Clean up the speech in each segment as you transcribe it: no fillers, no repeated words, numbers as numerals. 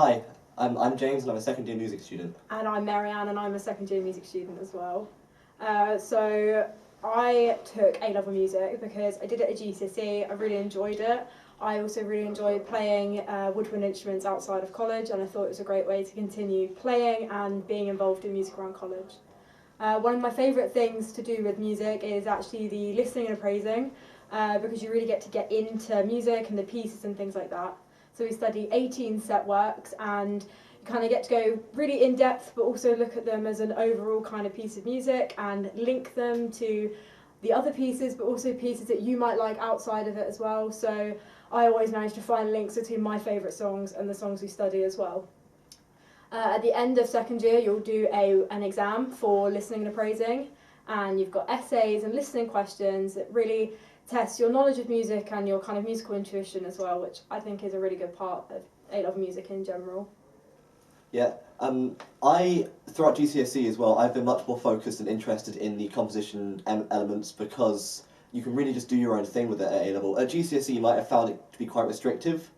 Hi, I'm James and I'm a second year music student. And I'm Marianne and I'm a second year music student as well. So I took A-level music because I did it at GCSE, I really enjoyed it. I also really enjoyed playing woodwind instruments outside of college, and I thought it was a great way to continue playing and being involved in music around college. One of my favourite things to do with music is actually the listening and appraising, because you really get to get into music and the pieces and things like that. So we study 18 set works, and you kind of get to go really in depth, but also look at them as an overall kind of piece of music and link them to the other pieces, but also pieces that you might like outside of it as well. So I always manage to find links between my favourite songs and the songs we study as well. At the end of second year, you'll do an exam for listening and appraising, and you've got essays and listening questions that really test your knowledge of music and your kind of musical intuition as well, which I think is a really good part of A-level music in general. Yeah, throughout GCSE as well, I've been much more focused and interested in the composition elements because you can really just do your own thing with it at A-level. At GCSE, you might have found it to be quite restrictive,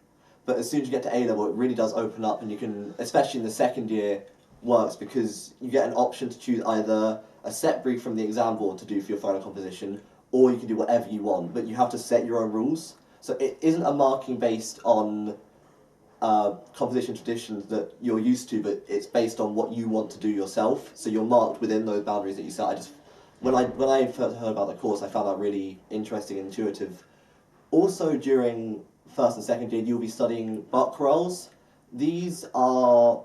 but as soon as you get to A-level, it really does open up, and you can, especially in the second year, works because you get an option to choose either a set brief from the exam board to do for your final composition, or you can do whatever you want, but you have to set your own rules. So it isn't a marking based on composition traditions that you're used to, but it's based on what you want to do yourself. So you're marked within those boundaries that you set. When I first heard about the course, I found that really interesting and intuitive. Also, during first and second year, you'll be studying Bach chorales. These are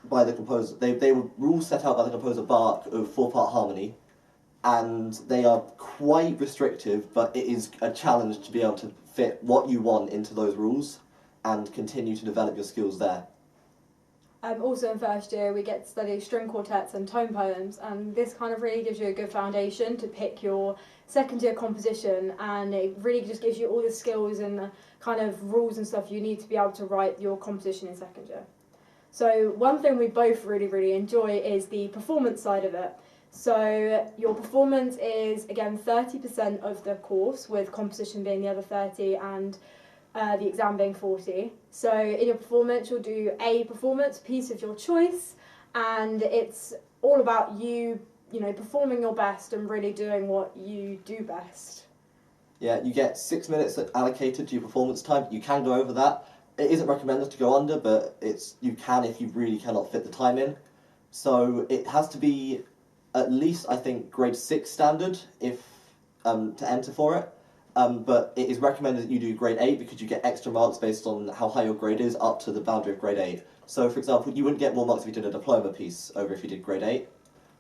by the composer. They were rules set out by the composer Bach of 4-part harmony, and they are quite restrictive, but it is a challenge to be able to fit what you want into those rules and continue to develop your skills there. Also in first year, we get to study string quartets and tone poems, and this kind of really gives you a good foundation to pick your second year composition, and it really just gives you all the skills and the kind of rules and stuff you need to be able to write your composition in second year. So one thing we both really enjoy is the performance side of it. So your performance is, again, 30% of the course, with composition being the other 30 and the exam being 40. So in your performance, you'll do a performance piece of your choice, and it's all about you performing your best and really doing what you do best. Yeah, you get 6 minutes allocated to your performance time. You can go over that. It isn't recommended to go under, but you can if you really cannot fit the time in. So it has to be at least, I think, grade 6 standard to enter for it. But it is recommended that you do grade 8 because you get extra marks based on how high your grade is up to the boundary of grade 8. So, for example, you wouldn't get more marks if you did a diploma piece over if you did grade 8,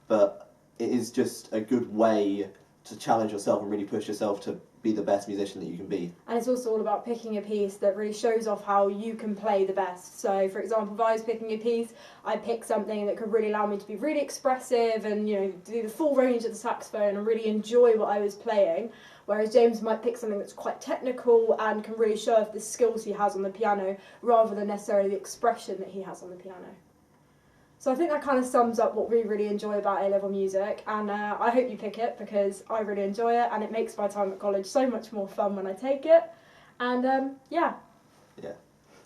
but it is just a good way to challenge yourself and really push yourself to be the best musician that you can be. And it's also all about picking a piece that really shows off how you can play the best. So, for example, if I was picking a piece, I'd pick something that could really allow me to be really expressive and do the full range of the saxophone and really enjoy what I was playing. Whereas James might pick something that's quite technical and can really show off the skills he has on the piano rather than necessarily the expression that he has on the piano. So I think that kind of sums up what we really enjoy about A-level music, and I hope you pick it because I really enjoy it and it makes my time at college so much more fun when I take it. And yeah. Yeah.